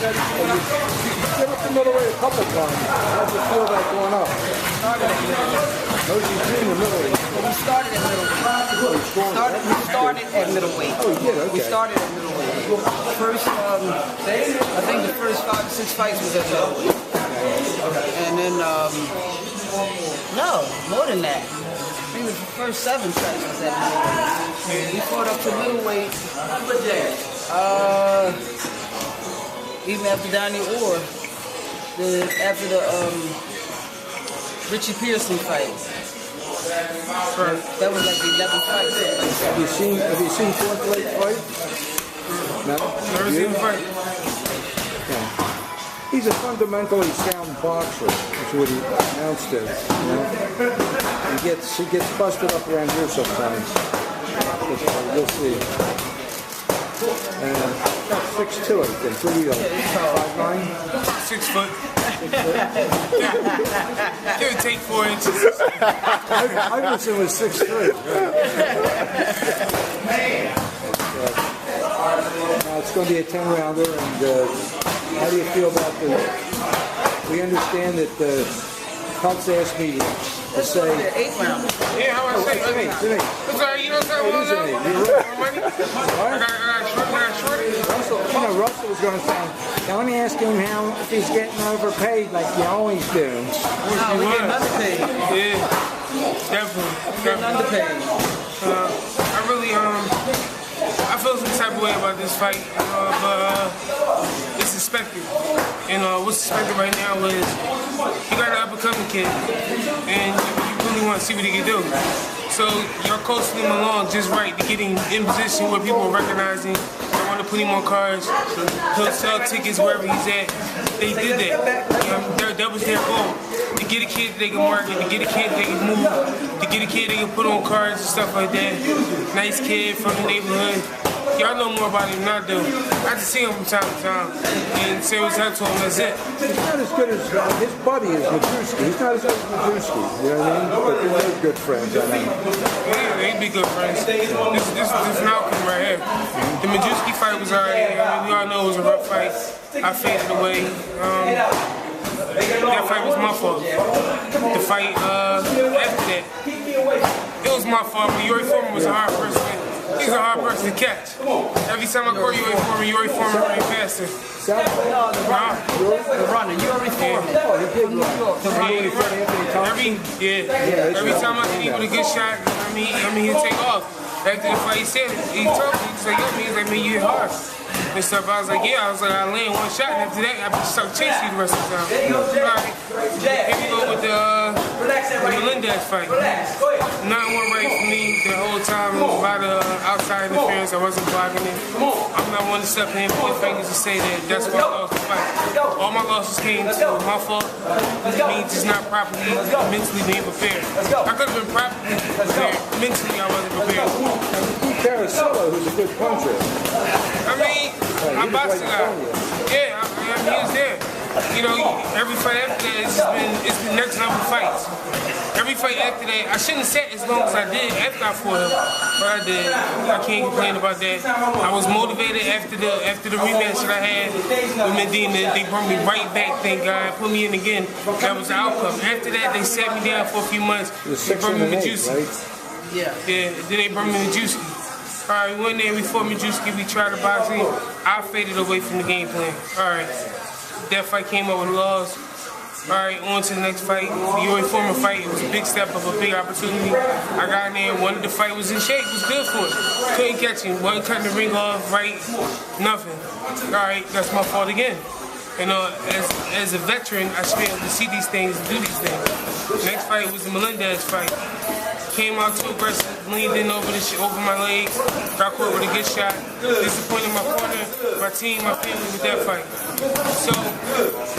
Get up the middleweight a couple times. How's it feel about going up? No, you did in the middleweight. We started at middleweight. We started at middleweight. Oh, you did? Okay. We started at middleweight. First, I think the first 5 to 6 fights was at middleweight. And then, no, more than that. I think the first 7 fights was at middleweight. We fought up to middleweight. Even after Donnie Orr, after the Richie Pearson fight. That was like the 11th fight. Have you seen Fourth Lake fight? No? Never seen the fight. Yeah. He's a fundamentally sound boxer, is what he announced it. You know? He gets busted up around here sometimes. We'll see. About 6'2", I think. What are you, 5'9"? 6 foot. Give or take 4 inches. Iverson was 6'3". Now it's going to be a 10-rounder, and how do you feel about we understand that Cox asked me to say... 8 rounds. Yeah, how I say? It's an 8. I'm sorry, you know what I'm saying? More money? I got short. Russell was going to say, don't ask him if he's getting overpaid like you always do. No, we're getting underpaid. Yeah, definitely. We're getting underpaid. I really, I feel some type of way about this fight, but it's expected. And what's expected right now is you got an up-and-coming kid, and you really want to see what he can do. So you're coaching him along just right to getting in position where people are recognizing. They want to put him on cards. He'll sell tickets wherever he's at. They did that. That was their goal. To get a kid they can market, to get a kid they can move, to get a kid they can put on cards and stuff like that. Nice kid from the neighborhood. Y'all know more about him than I do. I just see him from time to time and say what's up to him, that's it. He's not as good as his buddy is Majewski. He's not as good as Majewski, you know what I mean? But they're good friends, I mean. Yeah, they'd be good friends. This is an outcome right here. The Majewski fight was alright. I mean, we all know it was a rough fight. I faded away. That fight was my fault. The fight after that, it was my fault, but Yuri Foreman was a hard person. He's a hard person to catch. Every time I call Yuri Foreman running faster. No, the runner. Yuri Foreman. Every time I hit him with a good shot, I mean he'll take off. After the fight, he told me, he's like, man, you hit hard. And stuff. I was like, I land one shot, and after that, I start chasing you the rest of the time. Alright, here we go with the Melendez fight. Nothing went right for me the whole time. It was a lot of outside interference. I wasn't blocking it. I'm not one to step in with fingers and say that that's why I lost the fight. All my losses came to my fault. Me just not properly mentally being prepared. I could have been properly prepared. Mentally, I wasn't prepared. Caracello, who's a good puncher. I mean, I boxed a guy. Yeah, I mean, he was there. You know, every fight after that, it's been next level fights. Every fight after that, I shouldn't have sat as long as I did after I fought him, but I did. I can't complain about that. I was motivated after the rematch that I had with Medina. They brought me right back, thank God, put me in again. That was the outcome. After that, they sat me down for a few months. They brought me Majewski. Yeah. Yeah, then they brought me Majewski. Alright, we went there, we fought Majewski, we tried to box him. I faded away from the game plan. Alright, that fight came up with a loss. Alright, on to the next fight. The Yuri Foreman fight, it was a big step up, a big opportunity. I got in there, wanted the fight, was in shape, was good for it. Couldn't catch him, wasn't cutting the ring off, right, nothing. Alright, that's my fault again. And as a veteran, I should be able to see these things and do these things. Next fight was the Melendez fight. Came out too aggressive, leaned in over my legs, got caught with a good shot. Disappointed my partner, my team, my family with that fight. So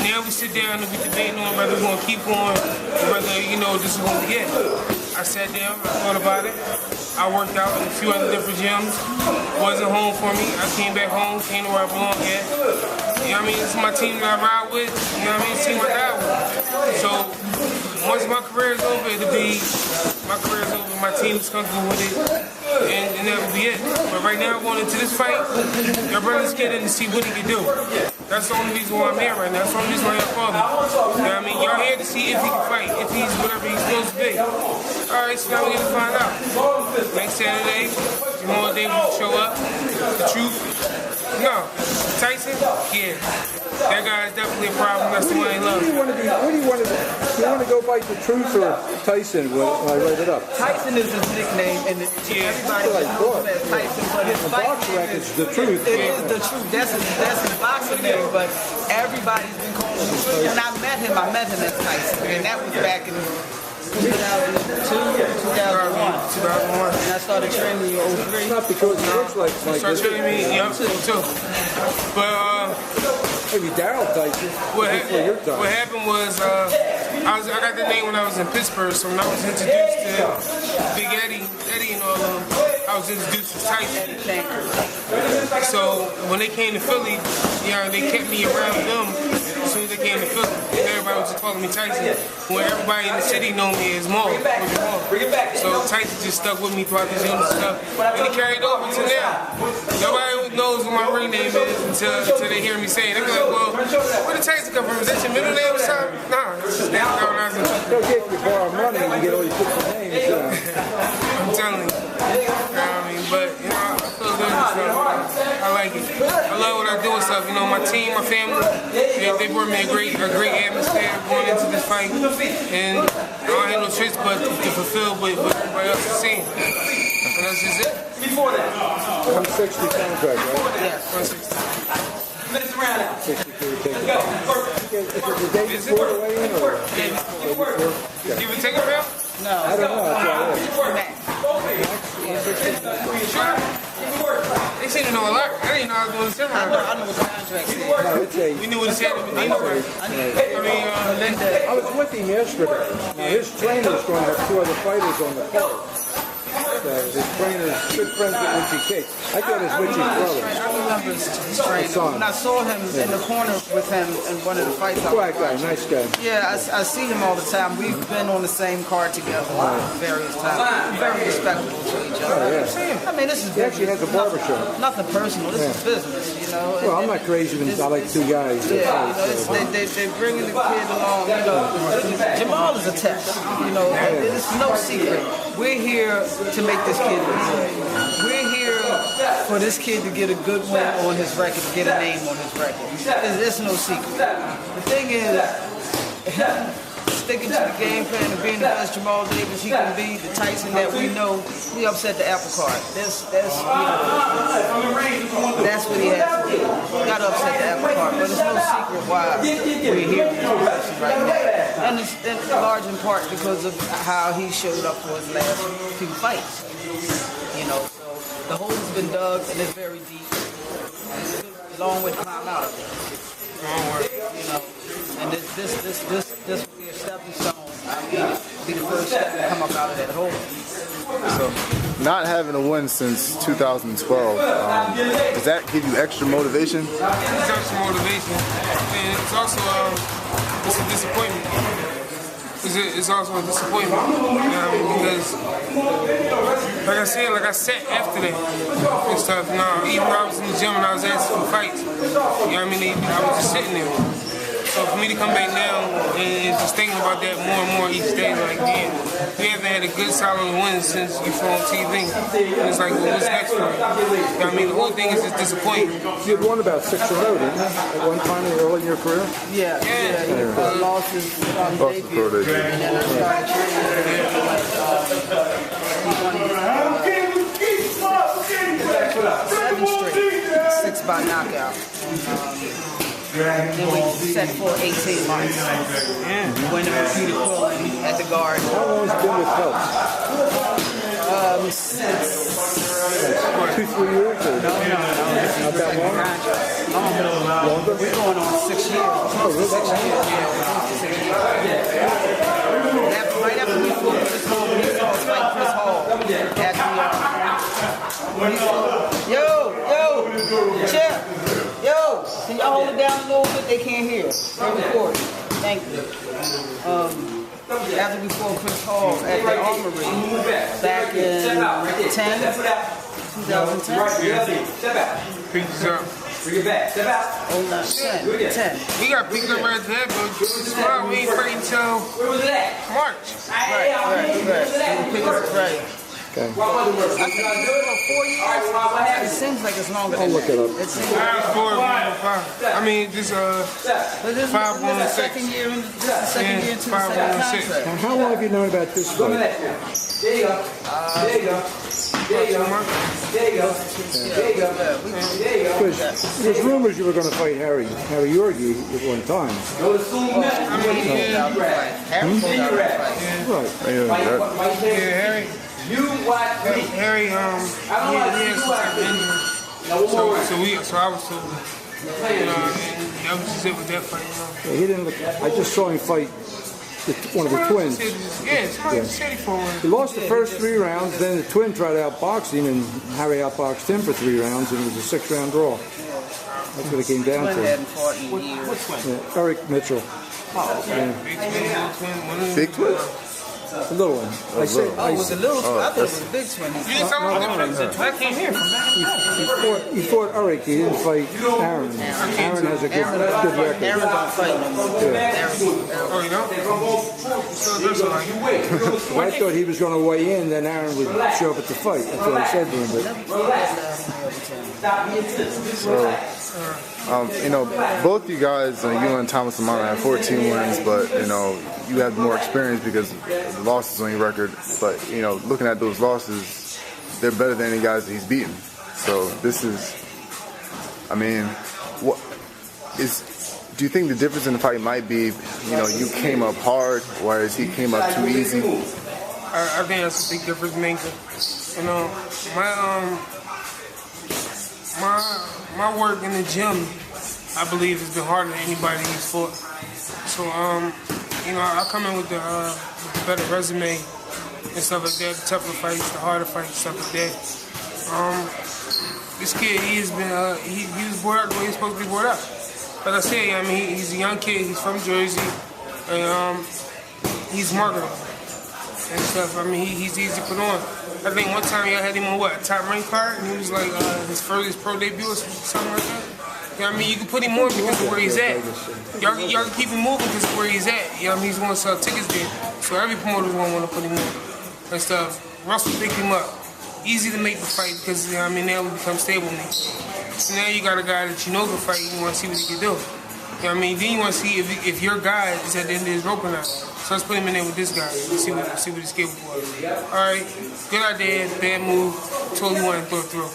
now we sit down and we debating on whether we're gonna keep going or whether, this is what we get. I sat down, I thought about it. I worked out in a few other different gyms. Wasn't home for me. I came back home, came to where I belong at. You know what I mean? This is my team that I ride with. You know what I mean? It's the team I die with. So once my career is over, my career is over. My team is comfortable with it, and that will be it. But right now, going into this fight, I brought this kid in to see what he can do. That's the only reason why I'm here right now. That's the only reason why y'all called me. You know what I mean? Y'all here to see if he can fight, if he's whatever he's supposed to be. Alright, so now we're gonna find out. Next Saturday, Jamaal will show up. The truth. No. Tyson? Yeah. That guy's definitely a problem. That's the one I love. What do you want to do? What do you want to do? Do you want to go fight the truth or Tyson when I write it up? Tyson is his nickname, and everybody knows that Tyson, but his fight name is the truth. It is the truth. That's his boxing name, but everybody's been calling him truth. When I met him as Tyson, and that was back in 2002, 2001. And I started training in 03. Not because it looks like Started training me, yeah, too. But maybe Daryl Tyson. What happened was I got the name when I was in Pittsburgh, so when I was introduced to Big Eddie and all of them, I was introduced to Tyson. So when they came to Philly, they kept me around them as soon as they came to Philly. And everybody was just calling me Tyson. When everybody in the city know me as Maul. So Tyson just stuck with me throughout this young stuff. And he carried over to now. Nobody knows what my ring name is until they hear me say it. They be like, well, where did Tyson come from? Is that your middle name or something? Nah, it's just name. They'll get you borrow money and you get all these different names. I'm telling you. You know what I mean? But, I feel good and stuff. I like it. I love what I do and stuff. My team, my family, they brought me a great atmosphere going into this fight. And I don't have no choice but to fulfill what everybody else is seeing. And that's just it. 160 contract, right? Yeah, 160. Minutes around now. 63 take it. Is it the day before the weigh-in or? Day before. You even take it out? No. I don't know. That's all right. Sure. They seem to know a lot. I didn't know I was doing the seminar. I know what the contract said. No, it's a. We knew what it said at the beginning. I was with him yesterday. Now his trainer's going to have 2 other fighters on the card. His trainer's good friends with Richie Cake. I thought it was Richie's brother. I remember his trainer. When I saw him in the corner with him in one of the fights. Quiet guy, nice guy. Yeah, I see him all the time. We've been on the same card together various times. We're very respectful to each other. I mean, this is He actually has a barbershop. nothing personal. This is business, Well, I'm not crazy when I like 2 guys. Yeah, they're bringing the kid along. Jamaal is a test. It's no secret. We're here to make this kid look good. We're here for this kid to get a good win on his record, to get a name on his record. There's no secret. The thing is, sticking to the game plan and being the best Jamaal Davis he can be, the Tyson that we know, we upset the apple cart. That's what he has to do. We got to upset the apple cart, but it's no secret why we're here in this position right now. And it's in large in part because of how he showed up for his last few fights. So the hole has been dug and it's very deep. It's a long way to climb out of it. And this will be a stepping stone. Be the first step to come up out of that hole. So, not having a win since 2012, does that give you extra motivation? It's extra motivation, and it's also it's a disappointment. It's also a disappointment, because like I said after that and stuff. Even though I was in the gym and I was asking for fights, I was just sitting there. So for me to come back now and just thinking about that more and more each day, like, man, we haven't had a good solid win since you saw on TV. And it's like, well, what's next for me? The whole thing is just disappointing. You'd won about 6 in a row, didn't you? At one time early in your career? Yeah. He lost his debut. And then I started training. He won 7 straight, 6 by knockout. Then we set for 18 months. Winning repeated pulling at the guard. How long has it been with health? Since 2-3 years? Or no. Not that long? Longer? We're going on 6 years. Oh, really? 6 years. Right after we flew Chris Hall, when he saw us fight Chris Hall when he saw, Chip, can y'all hold it down a little bit? They can't hear. They're recording. Thank you. After we fought Chris Hall at the Armory back in 2010. Peace up. Bring it back. Step out. Oh, 10. We got picked up right there, but tomorrow we ain't fighting until Where was it at? March. Right. Right. Okay. What was the word? I think about 4 years. All right, well, what happened? It seems like it's longer I'll than look it that. up. It seems I mean, this but this is the second year into the second Yeah, contract. Now, how long have you known about this Go to fight? that now. There you go. There you go. There you go. There you go. There you go. There you go. Because there's rumors you were going to fight Harry Yorgi at one time. Go to school now. I mean, Harry pulled out the fight. Right. Fight Harry, You watch me. Harry, he has some type of injury. Now, one more round. So I was told, and that was just it with that fight, Yeah, he didn't look. I just saw him fight one of the twins. Yeah, somebody said he for one. He lost the first 3 rounds, then the twin tried to outbox him, and Harry outboxed him for 3 rounds, and it was a 6-round draw. That's what it came down Twin to. hadn't fought in years. Yeah, Eric Mitchell. Big twin? The little one. I said, Oh, it was a little twin. I thought it was a big twin. You didn't tell him that came here from he fought Eric. He didn't fight Aaron. Aaron has a good record. Aaron don't fight no more. Oh, you know? So there's like, you wait. Well, I thought he was going to weigh in, then Aaron would show up at the fight. That's what I said to him. But You know, both you guys, you and Thomas Amana have 14 wins, but, you know, you have more experience because of the losses on your record. But, you know, looking at those losses, they're better than any guys that he's beaten. So this is, I mean, do you think the difference in the fight might be, you know, you came up hard, whereas he came up too easy? I think that's a big difference maker. You know, my work in the gym, I believe, has been harder than anybody he's fought. So, you know, I come in with the better resume and stuff like that, the tougher fights, the harder fights, stuff like that. This kid, he has been, he was brought up the way he's supposed to be brought up. Like I said, I mean, he's a young kid, he's from Jersey, and he's marketable and stuff. I mean, he's easy to put on. I think one time y'all had him on a top rank card, and he was like his first pro debut or something like that. You know what I mean? You can put him on because of where he's at. Y'all can keep him moving because of where he's at. You know what I mean? He's going to sell tickets there. So every promoter's going to want to put him on and stuff. Russell picked him up. Easy to make the fight because, you know what I mean, now we become stable meat. So now you got a guy that you know can fight, you want to see what he can do. You know what I mean? Then you want to see if your guy is at the end of his rope or not. So let's put him in there with this guy. Let's see what he's capable of. All right, good idea, bad move. Totally want to throw it through.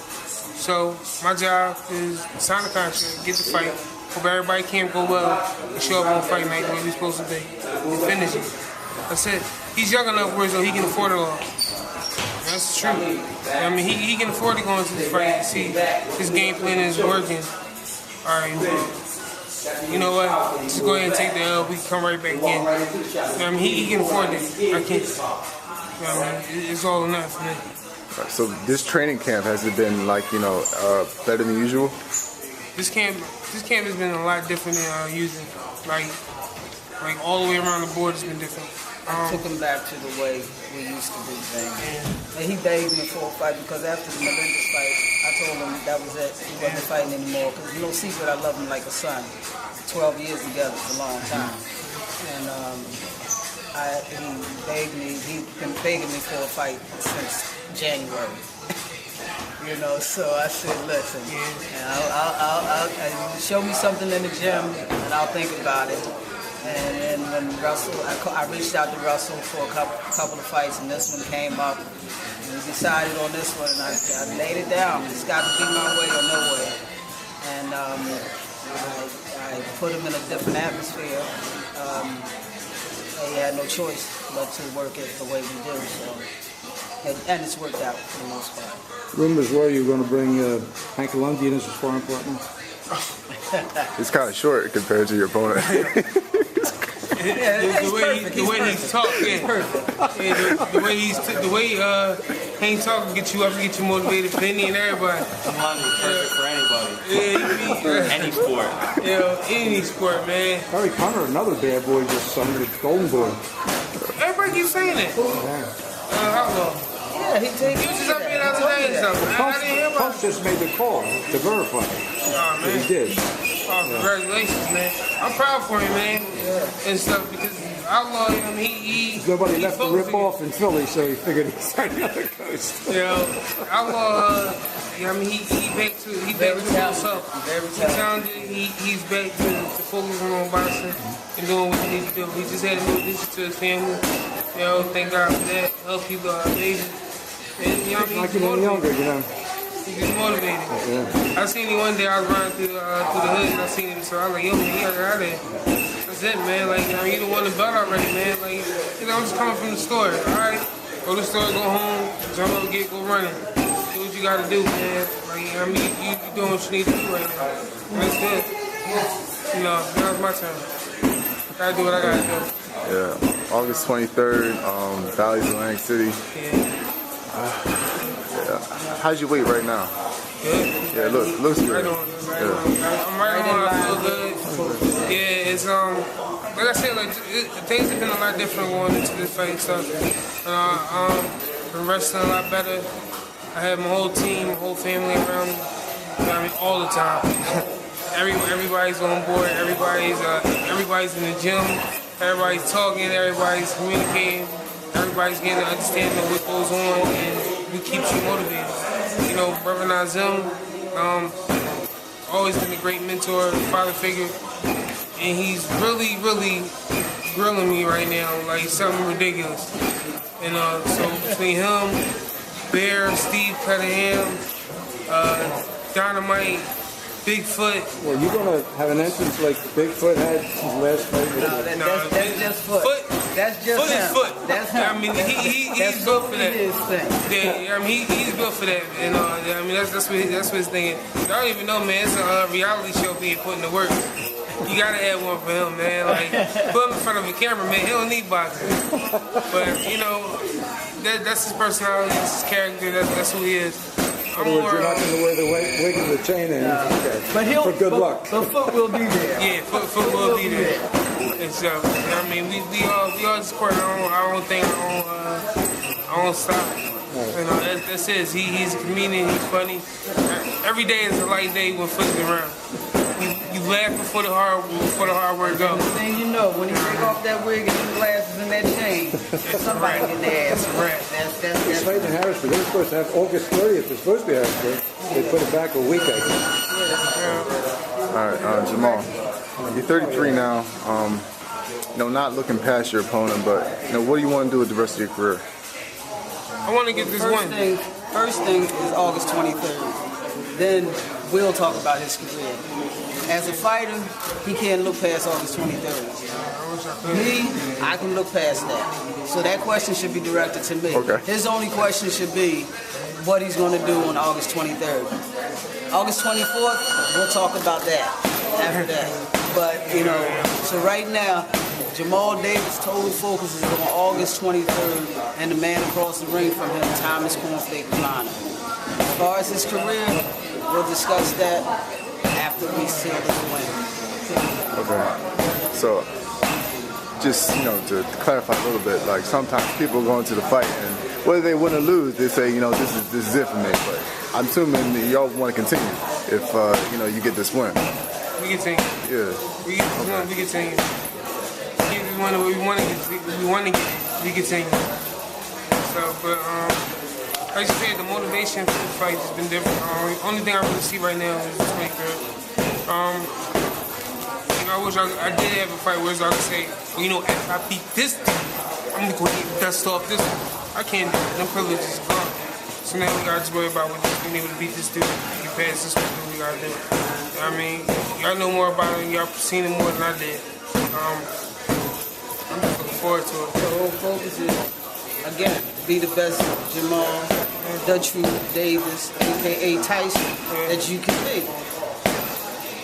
So my job is sign the contract, get the fight, hope everybody camp go well, and show up on fight night the way we're supposed to be, and finish it. That's it. He's young enough where so he can afford it all. That's true. I mean, he can afford to go into this fight and see his game plan is working. All right, you know what? Just go ahead and take the L. We can come right back in. I mean, he can afford it. I can't. I mean, it's all enough for me. So this training camp, has it been like, you know, better than usual? This camp has been a lot different than usual. Like all the way around the board, it's been different. Took him back to the way we used to do things. And he begged me for a fight because after the Melendez fight, I told him that was it. He wasn't fighting anymore because no secret, I love him like a son. 12 years together is a long time. And he begged me, he's been begging me for a fight since January. You know, so I said, listen, I'll show me something in the gym and I'll think about it. And then when Russell, I reached out to Russell for a couple of fights, and this one came up. And we decided on this one, and I laid it down. It's got to be my way or no way. And I put him in a different atmosphere. He had no choice but to work it the way we do. So, and it's worked out for the most part. rumors were you were going to bring Hank Lundian as a sparring partner. It's kind of short compared to your opponent. The way he's talking, the way Hank talking get you up and get you motivated for any and everybody. Jamaal is perfect for anybody. Yeah, Any sport. Yeah, any sport, man. Harry Connor, another bad boy, just signed with Golden Boy. Everybody keeps saying that. Yeah. How long? Yeah, Yeah, he He was just up here the other day and stuff. I didn't hear about Pump just made the call to verify. Oh, man. He did. Oh, congratulations, man. I'm proud for him, man. And stuff because Outlaw, he Nobody left the focused rip off in Philly, so he figured he'd sign the other coast. You know, Outlaw, he back to himself. Very He's talented. He's back to focusing on boxing and doing what he needs to do. He just had a new addition to his family. You know, thank God for that. Help people out, baby. And you know, Like he's him motivated. younger, you know. He's just motivated. Yeah. I seen him one day. I was running through the hood and I seen him. So I was like, yo, man, he got out of there. That's it, man. Like, you know, you done won the belt already, man. Like, you know, I'm just coming from the store. All right, go to the store, go home, jump up, go running. Do what you gotta do, man. Like, I mean, you doing what you need to do right now. That's good. You know, now's my turn. Gotta do what I gotta do. Yeah, August 23rd, Valley's Atlantic City. Yeah. How's your weight right now? Good. Yeah, looks good. Right on. I'm right on. I feel good. Yeah, it's like I said, like things have been a lot different going into this fight and stuff. Been wrestling a lot better. I have my whole team, my whole family around me. You know what I mean, all the time. Everybody's on board. Everybody's in the gym. Everybody's talking. Everybody's communicating. Everybody's getting an understanding of what goes on, and what keeps you motivated. You know, Brother Nazim, always been a great mentor, father figure, and he's really, really grilling me right now, like something ridiculous. And so between him, Bear, Steve Cunningham, Dynamite, Bigfoot. Well, you gonna have an entrance like Bigfoot had his last fight? That's just Foot. That's just Foot him. is Foot. That's him. I mean, he's built for that. His thing. Yeah, I mean, he's built for that, and I mean, that's what his thing is. I don't even know, man. It's a reality show being put in the work. You gotta add one for him, man. Like, put him in front of a camera, man. He don't need boxing, but you know, that's his personality, that's his character. That's who he is. In other words, you're not going to wear the wig and the chain in. Okay. But for good luck. The Foot will be there. Yeah, Foot will be there. And so, I mean, we all just support our own thing, our own style. You know, that's it. He's a comedian. He's funny. Every day is a light day when Foot's around. You laugh before the hard work goes. The thing you know, when he take off that wig and them glasses and that chain, somebody get their ass wrapped. It's fight in Harrisburg. They were supposed to have August 30th. It's supposed to be Harrisburg. They put it back a week, I think. All right, Jamaal, you're 33 now. You know, not looking past your opponent, but you know, what do you want to do with the rest of your career? I want to get this one. First thing is August 23rd. Then we'll talk about his career. As a fighter, he can't look past August 23rd. Me, I can look past that. So that question should be directed to me. Okay. His only question should be what he's going to do on August 23rd. August 24th, we'll talk about that after that. But, you know, so right now, Jamaal Davis' total focus is on August 23rd and the man across the ring from him, Thomas Cornflake Lana. As far as his career, we'll discuss that after we seal this win. Okay. So, just, you know, to clarify a little bit, like sometimes people go into the fight and whether they win or lose, they say, you know, this is it for me. But I'm assuming that y'all want to continue if, you know, you get this win. We continue. Yeah. We continue. We want to get it. We continue. So, but like you said, the motivation for the fight has been different. Only thing I really see right now is the 23rd. You know, I wish I did have a fight where I could say, well, you know, after I beat this dude, I'm gonna go get the dust off this one. I can't do it. Them privileges is gone. So now we gotta just worry about being able to beat this dude. Get past this one, we gotta do it. I mean, y'all know more about it. Y'all seen it more than I did. I'm just looking forward to it. The whole focus is, again, be the best Jamaal, the true Davis, a.k.a. Tyson, that you can be.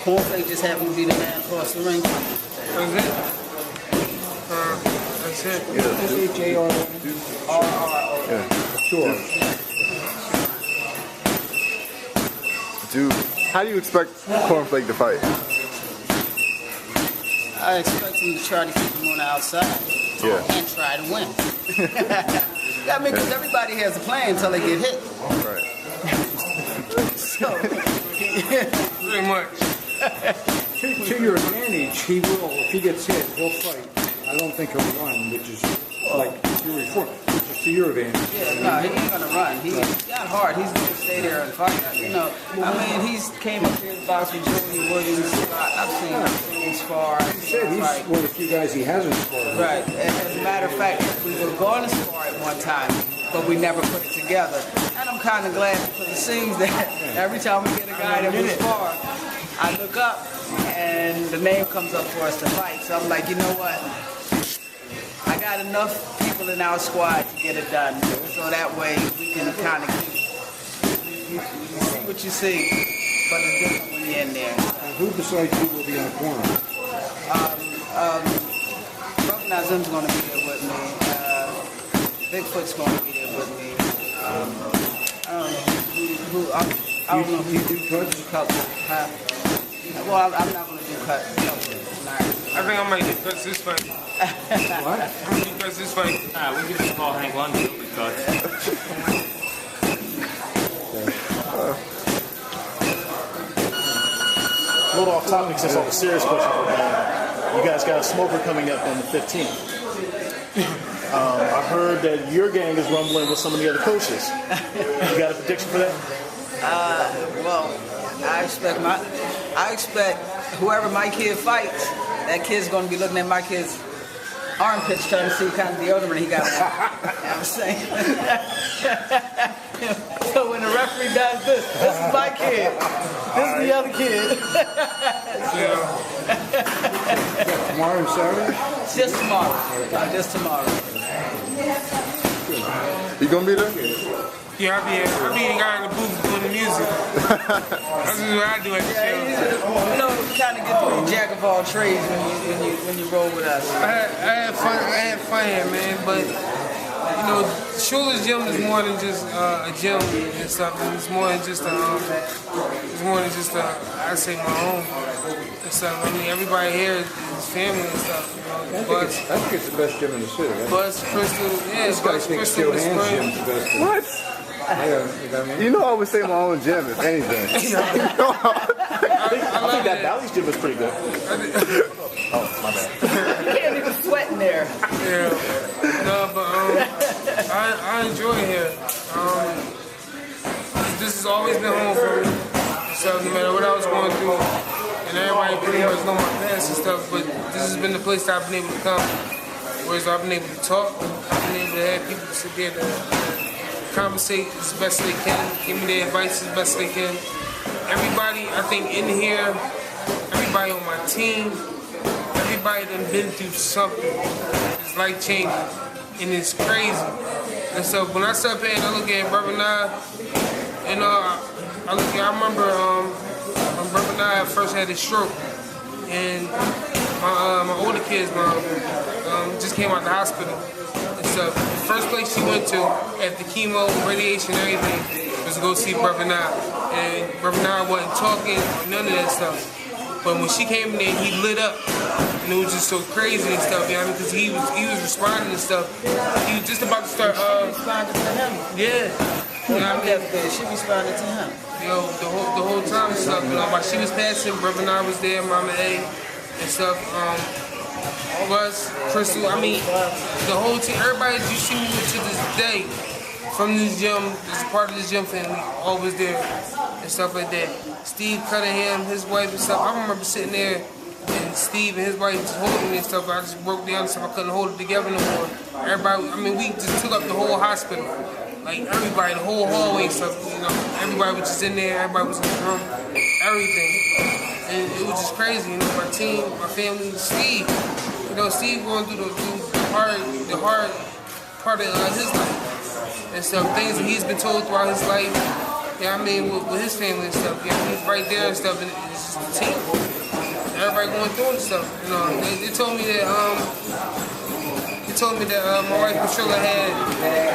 Cornflake just happened to be the man across the ring. That's it. That's it. S-H-A-R-R-R-O. Yeah. Sure. Dude, how do you expect Cornflake to fight? I expect him to try to keep him on the outside. Yeah. And try to win. I mean, because everybody has a plan until they get hit. Right. So, Pretty much. To your advantage, he will, if he gets hit, he'll fight. I don't think he'll run, which is like your reform, which is to your advantage. yeah, no, he ain't gonna run. He's not hard. He's gonna stay there and fight. You know, I mean, he's came up here and boxed with Joey Williams. I've seen him spar. He said he's one of the few guys he hasn't sparred. Right. As a matter of fact, we were going to spar at one time, but we never put it together. And I'm kind of glad because it seems that every time we get a guy that we spar, I look up and the name comes up for us to fight. So I'm like, you know what? I got enough people in our squad to get it done. So that way we can kind of keep, you see what you see, but it's different when you're in there. Who besides you will be on the corner? Brother Nazim's going to be there with me. Bigfoot's going to be there with me. I don't know who You do cuts? Huh? Well, I'm not going to do cuts. No. I think I might do cuts this fight. What? I'm gonna do cuts this fight. We give this ball Hank London. He'll be cut. A little off topic since all the serious questions were done. You guys got a smoker coming up on the 15th. I heard that your gang is rumbling with some of the other coaches. You got a prediction for that? Well, I expect whoever my kid fights, that kid's going to be looking at my kid's armpits trying to see what kind of deodorant he got on. You know what I'm saying? So when the referee does this is my kid. This is the other kid. Tomorrow and Saturday? Just tomorrow. Just tomorrow. You gonna be there? Yeah, I'll be the guy in the booth doing the music. That's just what I do at the show. You know, you kind of get to be jack of all trades when you roll with us. I had fun here, man, but you know, Schuler's Gym is more than just a gym and stuff. It's more than just I say my own and stuff. I mean, everybody here is family and stuff. You know, I think it's the best gym in the city. Right? Buzz, Crystal, yeah, This guy Buzz, thinks Crystal, Steel Miss Hands Spring. gym's the best gym. What? Yeah, you know what I mean? You know I would say my own gym, if anything. I think that Bally's gym is pretty good. Oh, my bad. You can't even sweat in there. Yeah, no, but I enjoy it here. This has always been home for me. So no matter what I was going through, and everybody pretty much know my past and stuff, but this has been the place that I've been able to come. Whereas I've been able to talk, I've been able to have people sit there to conversate as best they can, give me their advice as best they can. Everybody, I think, in here, everybody on my team, everybody that been through something. It's life-changing, and it's crazy. And so when I sit up here and I look at Brother Nye, and I remember when Brother Nye first had his stroke, and my older kid's mom just came out the hospital. The first place she went to after chemo, radiation, everything was to go see Brother Nye. And Brother Nye wasn't talking or none of that stuff. But when she came in there, he lit up. And it was just so crazy and stuff, you know, because he was responding and stuff. He was just about to start, Responded to him. yeah. You know what I mean? She responded to him. Yo, the whole time and stuff, you know, while she was passing, Brother Nye was there, Mama A and stuff. Russ, Crystal, I mean, the whole team, everybody that you see me with to this day, from this gym, this part of this gym family, always there and stuff like that. Steve Cunningham, his wife and stuff, I remember sitting there and Steve and his wife just holding me and stuff, I just broke down and stuff, I couldn't hold it together no more. Everybody, I mean, we just took up the whole hospital. Like everybody, the whole hallway and stuff, you know, everybody was just in there, everybody was in the room, everything. And it was just crazy, you know, my team, my family, Steve. You know, Steve going through the hard part of his life and stuff, things that he's been told throughout his life. Yeah, I mean, with his family and stuff. Yeah, he's right there and stuff, and it's just a team. Everybody going through and stuff. You know, they told me that my wife Priscilla had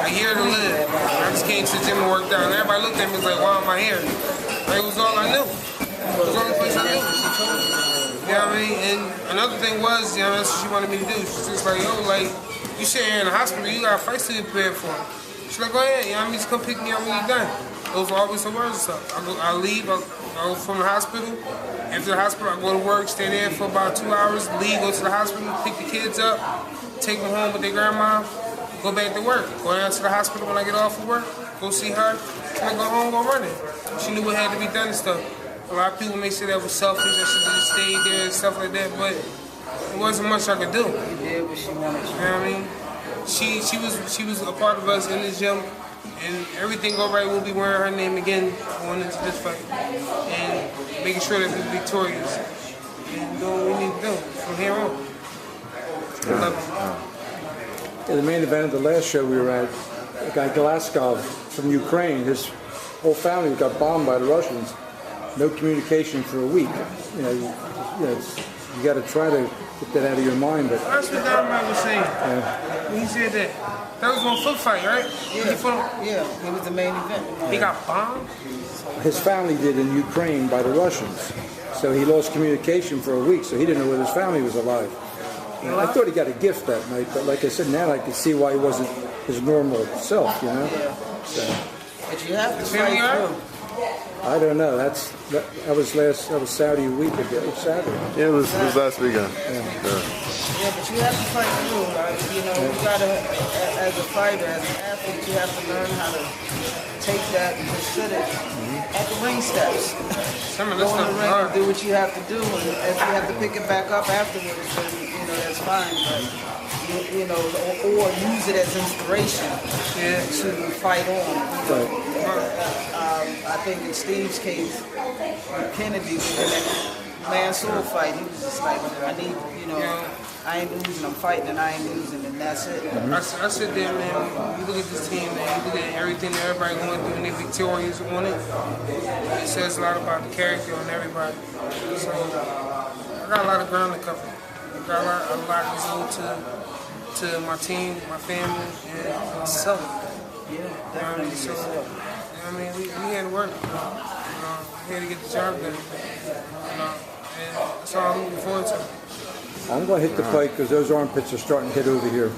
a year to live. I just came to the gym and worked out, and everybody looked at me and was like, "Why am I here?" Like, it was all I knew. It was the only place I knew. You know what I mean? And another thing was, you know, that's what she wanted me to do. She's just like, yo, like, you sit here in the hospital, you got fights to be prepared for. She's like, go ahead, you know what I mean? Just come pick me up when you're done. Those are always her words and stuff. I leave, I go from the hospital. After the hospital, I go to work, stay there for about 2 hours, leave, go to the hospital, pick the kids up, take them home with their grandma, go back to work. Go down to the hospital when I get off of work, go see her, and I go home, go running. She knew what had to be done and stuff. A lot of people may say that was selfish, I should have just stayed there and stuff like that, but it wasn't much I could do. You did what she wanted you to do. You know what I mean? She was a part of us in the gym, and everything go right, we'll be wearing her name again going into this fight. And making sure that we're victorious. And doing what we need to do from here on. I love Yeah, the main event of the last show we were at, a guy Glaskov from Ukraine, his whole family got bombed by the Russians. No communication for a week. You got to try to get that out of your mind. But that's what Dynamite was saying. When he said that. That was one foot fight, right? Yeah, it was the main event. He got bombed? his family did in Ukraine by the Russians. So he lost communication for a week, so he didn't know whether his family was alive. And I thought he got a gift that night, but like I said, now I can see why he wasn't his normal self, you know? So, but you have to fight through. I don't know. That was Saudi a week ago. Saturday. Yeah, it was last weekend. Yeah, but you have to fight through, right? You know, you gotta, as a fighter, as an athlete, you have to learn how to take that and just sit it at the ring steps. Go in the ring and do what you have to do, and if you have to pick it back up afterwards, then, you know, that's fine. But, you know, or use it as inspiration to fight on. I think in Steve's case, Kennedy, in that Mansour fight, he was just like, I need, you know, I ain't losing, I'm fighting, and I ain't losing, and that's it. I sit there, man, you look at this team, man, you look at everything that everybody going through, and they're victorious on it. It says a lot about the character on everybody. So, I got a lot of ground to cover. I got a lot to do to my team, my family, and myself. Yeah, definitely. So, I mean, we had to work. We had to get the job done. And that's all I'm looking forward to. I'm going to hit the plate because those armpits are starting to hit over here.